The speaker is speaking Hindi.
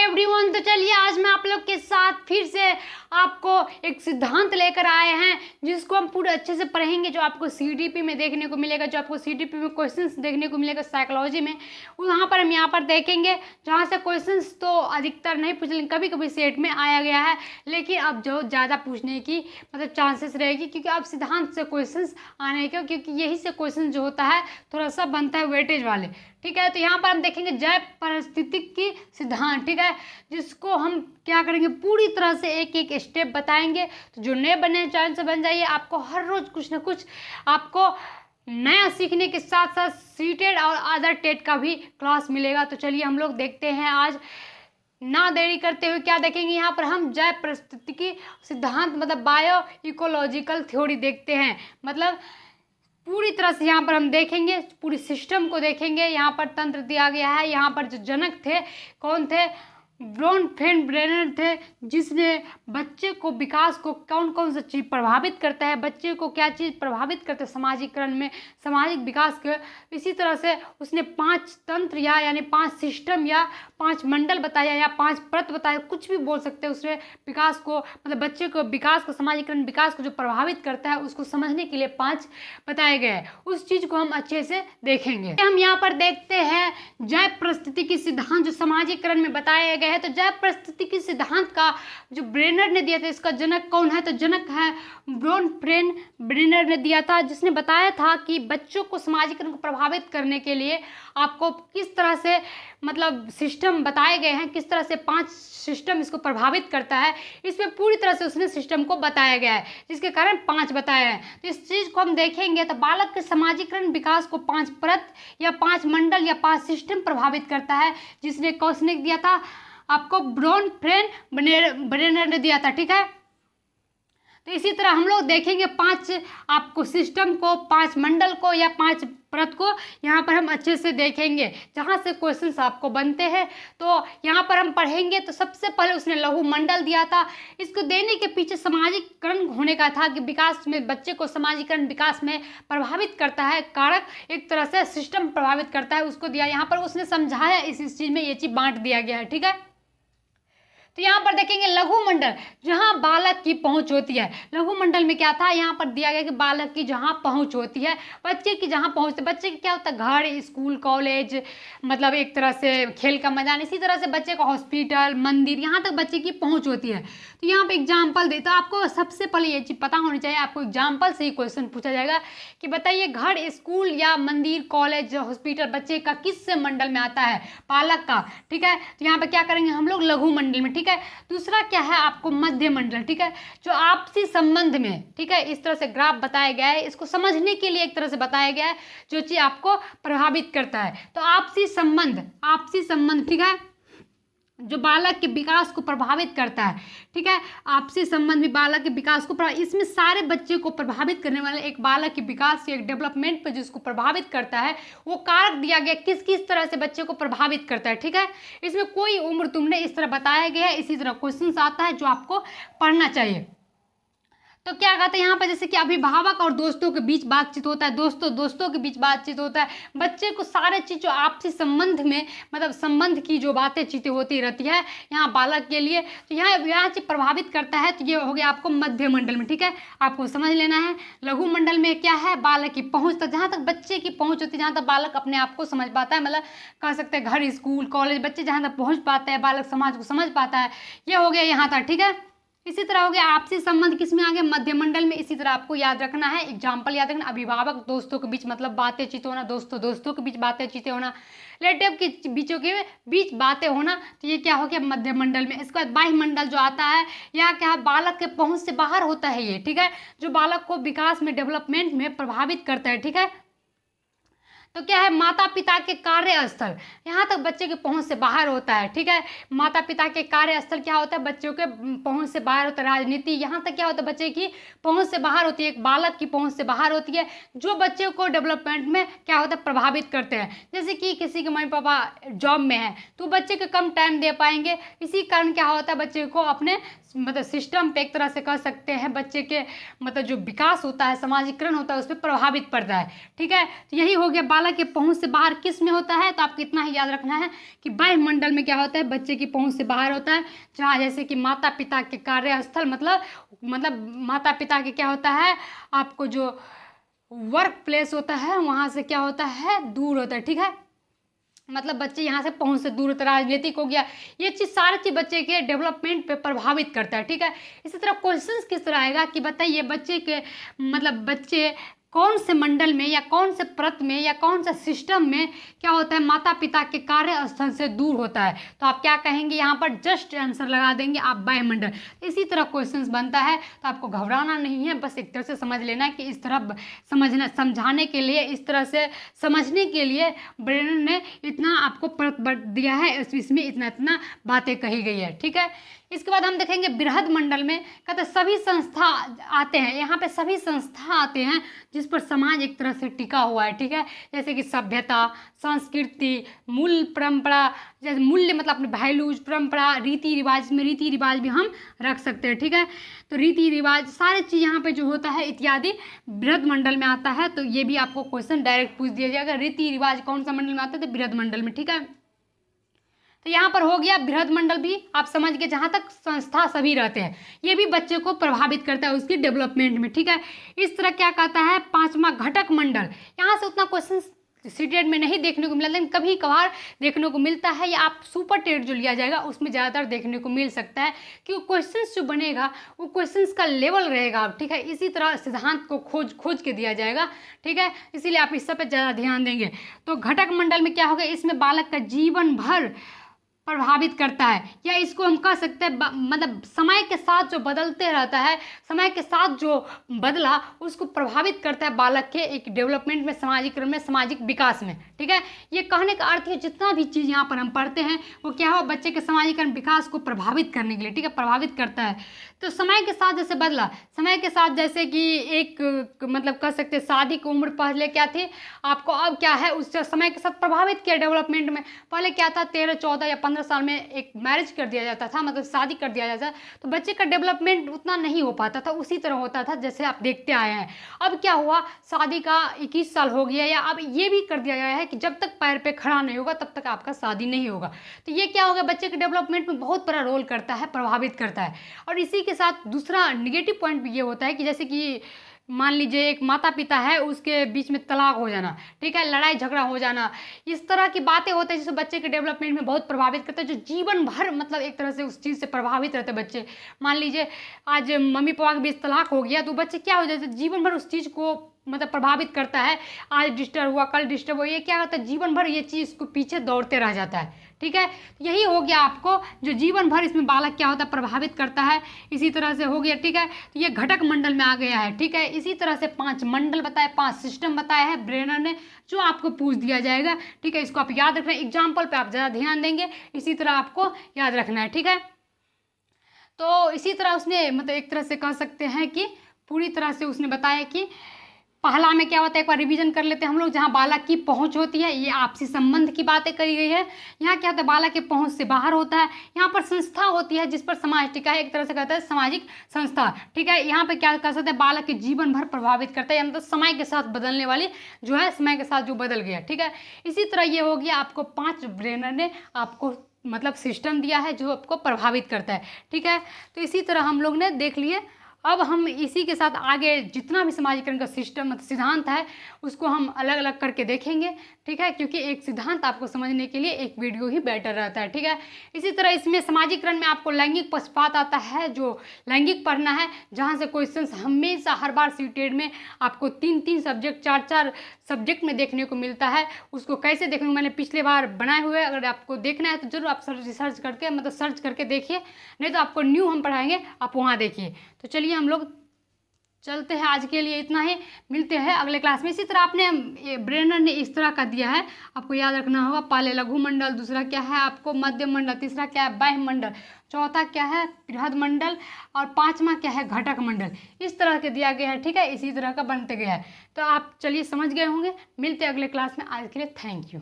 एवरीवन, तो चलिए आज मैं आप लोग के साथ फिर से आपको एक सिद्धांत लेकर आए हैं जिसको हम पूरे अच्छे से पढ़ेंगे, जो आपको सीडीपी में देखने को मिलेगा, जो आपको सीडीपी में क्वेश्चंस देखने को मिलेगा साइकोलॉजी में। वहाँ पर हम यहाँ पर देखेंगे जहाँ से क्वेश्चंस तो अधिकतर नहीं पूछ लेंगे, कभी कभी सेट में आया गया है, लेकिन अब जो ज़्यादा पूछने की चांसेस रहेगी, क्योंकि अब सिद्धांत से क्वेश्चंस आने के, क्योंकि यही से क्वेश्चन जो होता है थोड़ा सा बनता है वेटेज वाले। ठीक है, तो यहाँ पर हम देखेंगे जैव पारिस्थितिकी सिद्धांत, ठीक है, जिसको हम क्या करेंगे पूरी तरह से एक एक स्टेप बताएंगे। तो जो नए बने चैनल से बन जाइए, आपको हर रोज कुछ ना कुछ आपको नया सीखने के साथ साथ सीटेड और अदर टेट का भी क्लास मिलेगा। तो चलिए हम लोग देखते हैं आज ना देरी करते हुए क्या देखेंगे। यहाँ पर हम जैव पारिस्थितिकी सिद्धांत बायो इकोलॉजिकल थ्योरी देखते हैं, पूरी तरह से यहाँ पर हम देखेंगे, पूरी सिस्टम को देखेंगे। यहाँ पर तंत्र दिया गया है, यहाँ पर जो जनक थे कौन थे, ब्रोनफेन थे, जिसने बच्चे को विकास को कौन कौन सा चीज़ प्रभावित करता है, बच्चे को क्या चीज़ प्रभावित करता है समाजीकरण में, सामाजिक विकास के। इसी तरह से उसने 5 तंत्र यानी 5 सिस्टम या 5 मंडल बताया या 5 परत बताया, कुछ भी बोल सकते हैं। उसने विकास को बच्चे को विकास को, सामाजिकरण विकास को जो प्रभावित करता है उसको समझने के लिए 5 बताए गए हैं। उस चीज़ को हम अच्छे से देखेंगे। हम यहाँ पर देखते हैं जैव पारिस्थितिकी सिद्धांत जो सामाजिकरण में बताया गया है। तो जैव पारिस्थितिकी सिद्धांत का जो ब्रेनर ने दिया था, इसका जनक कौन है, तो जनक है ब्रोनफेन ब्रेनर ने दिया था, जिसने बताया था कि बच्चों को सामाजिकरण को प्रभावित करने के लिए आपको किस तरह से सिस्टम बताए गए हैं, किस तरह से 5 सिस्टम इसको प्रभावित करता है। इसमें पूरी तरह से उसने सिस्टम को बताया गया है, जिसके कारण 5 बताए हैं। तो इस चीज़ को हम देखेंगे तो बालक के सामाजिकरण विकास को 5 परत या 5 मंडल या 5 सिस्टम प्रभावित करता है, जिसने कौशनिक दिया था आपको ब्रोनफेन ब्रेनर ने दिया था। ठीक है, तो इसी तरह हम लोग देखेंगे 5 आपको सिस्टम को, 5 मंडल को या 5 परत को यहाँ पर हम अच्छे से देखेंगे, जहाँ से क्वेश्चंस आपको बनते हैं। तो यहाँ पर हम पढ़ेंगे तो सबसे पहले उसने लघु मंडल दिया था। इसको देने के पीछे सामाजिकरण होने का था कि विकास में बच्चे को सामाजिकरण विकास में प्रभावित करता है, कारक एक तरह से सिस्टम प्रभावित करता है, उसको दिया। यहाँ पर उसने समझाया, इस चीज़ में ये चीज़ बांट दिया गया है। ठीक है, तो यहाँ पर देखेंगे लघु मंडल, जहाँ बालक की पहुँच होती है। लघु मंडल में क्या था, यहाँ पर दिया गया कि बालक की जहाँ पहुँच होती है, बच्चे की जहाँ पहुँच, बच्चे की क्या होता है, घर, स्कूल, कॉलेज, एक तरह से खेल का मैदान, इसी तरह से बच्चे का हॉस्पिटल, मंदिर, यहाँ तक बच्चे की पहुँच होती है। तो यहाँ पे एग्जाम्पल देता, आपको सबसे पहले ये चीज़ पता होनी चाहिए, आपको एग्जाम्पल से ही क्वेश्चन पूछा जाएगा कि बताइए घर, स्कूल या मंदिर, कॉलेज, हॉस्पिटल बच्चे का किस मंडल में आता है, बालक का। ठीक है, तो यहाँ पे क्या करेंगे हम लोग लघु मंडल में। ठीक है, दूसरा क्या है आपको मध्य मंडल। ठीक है, जो आपसी संबंध में, ठीक है, इस तरह से ग्राफ बताया गया है, इसको समझने के लिए एक तरह से बताया गया है जो चीज आपको प्रभावित करता है। तो आपसी संबंध, ठीक है, जो बालक के विकास को प्रभावित करता है। ठीक है, आपसी संबंध भी बालक के विकास को इसमें सारे बच्चे को प्रभावित करने वाले एक बालक के विकास या एक डेवलपमेंट पर जिसको प्रभावित करता है, वो कारक दिया गया किस किस तरह से बच्चे को प्रभावित करता है। ठीक है, इसमें कोई उम्र तुमने इस तरह बताया गया है, इसी तरह क्वेश्चन आता है जो आपको पढ़ना चाहिए। तो क्या कहते हैं यहाँ पर, जैसे कि अभिभावक और दोस्तों के बीच बातचीत होता है, दोस्तों के बीच बातचीत होता है, बच्चे को सारे चीज़ जो आपसी संबंध में संबंध की जो बातें चीतें होती रहती है यहाँ बालक के लिए, तो यहाँ चीज़ प्रभावित करता है। तो ये हो गया आपको मध्य मंडल में। ठीक है, आपको समझ लेना है। लघु मंडल में क्या है, बालक की पहुँच तक, जहाँ तक बच्चे की पहुँच होती है, जहाँ तक बालक अपने आप को समझ पाता है, कह सकते हैं घर, स्कूल, कॉलेज, बच्चे जहाँ तक पहुँच पाते हैं, बालक समाज को समझ पाता है, ये हो गया यहाँ तक। ठीक है, इसी तरह हो गया आपसी संबंध किस में आ गया, मध्य मंडल में। इसी तरह आपको याद रखना है, एग्जाम्पल याद रखना, अभिभावक दोस्तों के बीच बातें चीतें होना, दोस्तों के बीच बातें चीतें होना, रिलेटिव के बीचों के बीच बातें होना, तो ये क्या हो गया मध्य मंडल में। इसके बाद बाह्य मंडल जो आता है, यहाँ क्या है, बालक के पहुँच से बाहर होता है ये। ठीक है, जो बालक को विकास में, डेवलपमेंट में प्रभावित करता है। ठीक है, तो क्या है, माता पिता के कार्यस्थल, यहाँ तक बच्चे की पहुंच से बाहर होता है। ठीक है, माता पिता के कार्यस्थल क्या होता है, बच्चों के पहुंच से बाहर होता है। राजनीति, यहाँ तक क्या होता है, बच्चे की पहुंच से बाहर होती है, एक बालक की पहुंच से बाहर होती है, जो बच्चे को डेवलपमेंट में क्या होता है, प्रभावित करते हैं। जैसे कि किसी के मम्मी पापा जॉब में है तो बच्चे को कम टाइम दे पाएंगे, इसी कारण क्या होता है, बच्चे को अपने सिस्टम पे एक तरह से कह सकते हैं, बच्चे के जो विकास होता है, सामाजिकरण होता है, उस पर प्रभावित पड़ता है। ठीक है, तो यही हो गया बालक बालक के पहुंच से बाहर किस में होता है, तो आपको इतना ही याद रखना है कि वायुमंडल में क्या होता है, बच्चे की पहुंच से बाहर होता है, जहाँ जैसे कि माता पिता के कार्यस्थल मतलब माता पिता के क्या होता है, आपको जो वर्क प्लेस होता है वहाँ से क्या होता है, दूर होता है। ठीक है, मतलब बच्चे यहाँ से पहुँच से दूर होता है। राजनीतिक हो गया, ये चीज़ सारी चीज़ बच्चे के डेवलपमेंट पे प्रभावित करता है। ठीक है, इसी तरह क्वेश्चंस किस तरह आएगा कि बताइए बच्चे के मतलब बच्चे कौन से मंडल में या कौन से परत में या कौन सा सिस्टम में क्या होता है, माता पिता के कार्य स्थल से दूर होता है। तो आप क्या कहेंगे, यहाँ पर जस्ट आंसर लगा देंगे आप, वायुमंडल। इसी तरह क्वेश्चंस बनता है, तो आपको घबराना नहीं है, बस एक तरह से समझ लेना है कि इस तरह समझाने के लिए, इस तरह से समझने के लिए ब्रेनर ने इतना आपको परत दिया है, इसमें इतना इतना बातें कही गई है। ठीक है, इसके बाद हम देखेंगे बृहद मंडल में कहते सभी संस्था आते हैं, यहाँ पे सभी संस्था आते हैं जिस पर समाज एक तरह से टिका हुआ है। ठीक है, जैसे कि सभ्यता, संस्कृति, मूल परंपरा, जैसे मूल्य मतलब अपने वैल्यूज, परंपरा, रीति रिवाज, में रीति रिवाज भी हम रख सकते हैं। ठीक है, तो रीति रिवाज सारी चीज़ यहाँ पे जो होता है इत्यादि बृहद मंडल में आता है। तो ये भी आपको क्वेश्चन डायरेक्ट पूछ दिया जाएगा, रीति रिवाज कौन सा मंडल में आता है, तो बृहद मंडल में। ठीक है, तो यहाँ पर हो गया बृहद मंडल भी आप समझ गए, जहाँ तक संस्था सभी रहते हैं, ये भी बच्चे को प्रभावित करता है उसकी डेवलपमेंट में। ठीक है, इस तरह क्या कहता है, पांचवा घटक मंडल, यहाँ से उतना क्वेश्चन सीटेट में नहीं देखने को मिला, लेकिन कभी कभार देखने को मिलता है, या आप सुपर टेट जो लिया जाएगा उसमें ज़्यादातर देखने को मिल सकता है, क्योंकि क्वेश्चंस जो बनेगा वो क्वेश्चंस का लेवल रहेगा। ठीक है, इसी तरह सिद्धांत को खोज के दिया जाएगा। ठीक है, इसीलिए आप इस सब पे ज़्यादा ध्यान देंगे। तो घटक मंडल में क्या होगा, इसमें बालक का जीवन भर प्रभावित करता है, या इसको हम कह सकते हैं मतलब समय के साथ जो बदलते रहता है, समय के साथ जो बदला उसको प्रभावित करता है बालक के एक डेवलपमेंट में, सामाजिकरण में, सामाजिक विकास में। ठीक है, ये कहने का अर्थ है जितना भी चीज़ यहाँ पर हम पढ़ते हैं वो क्या हो, बच्चे के सामाजिकरण विकास को प्रभावित करने के लिए। ठीक है, प्रभावित करता है। तो समय के साथ जैसे बदला, समय के साथ जैसे कि एक मतलब कह सकते हैं शादी की उम्र पहले क्या थी आपको, अब क्या है, उससे समय के साथ प्रभावित किया डेवलपमेंट में। पहले क्या था, 13, 14 या 15 साल में एक मैरिज कर दिया जाता था, मतलब शादी कर दिया जाता था, तो बच्चे का डेवलपमेंट उतना नहीं हो पाता था, उसी तरह होता था जैसे आप देखते आए हैं। अब क्या हुआ, शादी का 21 साल हो गया, या अब ये भी कर दिया गया है कि जब तक पैर पे खड़ा नहीं होगा तब तक आपका शादी नहीं होगा। तो ये क्या होगा, बच्चे के डेवलपमेंट में बहुत बड़ा रोल करता है, प्रभावित करता है। और इसी के साथ दूसरा निगेटिव पॉइंट भी ये होता है कि जैसे कि मान लीजिए एक माता पिता है, उसके बीच में तलाक हो जाना, ठीक है, लड़ाई झगड़ा हो जाना, इस तरह की बातें होती है जिससे बच्चे के डेवलपमेंट में बहुत प्रभावित करता है, जो जीवन भर मतलब एक तरह से उस चीज़ से प्रभावित रहते हैं बच्चे। मान लीजिए आज मम्मी पापा के बीच तलाक हो गया, तो बच्चे क्या हो जाते हैं, जीवन भर उस चीज़ को मतलब प्रभावित करता है। आज डिस्टर्ब हुआ, कल डिस्टर्ब हुआ, ये क्या होता है, जीवन भर ये चीज़ को पीछे दौड़ते रह जाता है। ठीक है, यही हो गया आपको जो जीवन भर इसमें बालक क्या होता है, प्रभावित करता है। इसी तरह से हो गया। ठीक है, तो ये घटक मंडल में आ गया है। ठीक है, इसी तरह से 5 मंडल बताए, 5 सिस्टम बताया है ब्रेनर ने, जो आपको पूछ दिया जाएगा। ठीक है, इसको आप याद रखना, एग्जाम्पल पे आप ज़्यादा ध्यान देंगे, इसी तरह आपको याद रखना है। ठीक है, तो इसी तरह उसने मतलब एक तरह से कह सकते हैं कि पूरी तरह से उसने बताया कि पहला में क्या होता है, एक बार रिवीजन कर लेते हैं हम लोग। जहाँ बालक की पहुंच होती है, ये आपसी संबंध की बातें करी गई है। यहाँ क्या होता है, बालक के पहुंच से बाहर होता है। यहाँ पर संस्था होती है जिस पर समाज टिका है, एक तरह से कहता है सामाजिक संस्था। ठीक है, यहाँ पे क्या कर सकते हैं, बालक के जीवन भर प्रभावित करता है, मतलब समय के साथ बदलने वाली जो है, समय के साथ जो बदल गया। ठीक है, इसी तरह ये हो गया आपको 5 ब्रेनर ने आपको मतलब सिस्टम दिया है जो आपको प्रभावित करता है। ठीक है, तो इसी तरह हम लोग ने देख लिए। अब हम इसी के साथ आगे जितना भी समाजीकरण का सिस्टम मतलब सिद्धांत है उसको हम अलग अलग करके देखेंगे। ठीक है, क्योंकि एक सिद्धांत आपको समझने के लिए एक वीडियो ही बेटर रहता है। ठीक है, इसी तरह इसमें समाजीकरण में आपको लैंगिक पक्षपात आता है, जो लैंगिक पढ़ना है, जहाँ से क्वेश्चंस हमेशा हर बार सीटेड में आपको 3-3 सब्जेक्ट 4-4 सब्जेक्ट में देखने को मिलता है। उसको कैसे देखने को मैंने पिछले बार बनाए हुए, अगर आपको देखना है तो जरूर आप रिसर्च करके मतलब सर्च करके देखिए, नहीं तो आपको न्यू हम पढ़ाएंगे, आप वहाँ देखिए। तो चलिए हम लोग चलते हैं, आज के लिए इतना ही, मिलते हैं अगले क्लास में। इसी तरह आपने ब्रेनर ने इस तरह का दिया है, आपको याद रखना होगा। पहले लघु मंडल, दूसरा क्या है आपको मध्यम मंडल, तीसरा क्या है बाह्य मंडल, चौथा क्या है बृहद मंडल, और 5वां क्या है घटक मंडल। इस तरह के दिया गया है। ठीक है, इसी तरह का बनते गया है। तो आप चलिए समझ गए होंगे। मिलते हैं अगले क्लास में, आज के लिए थैंक यू।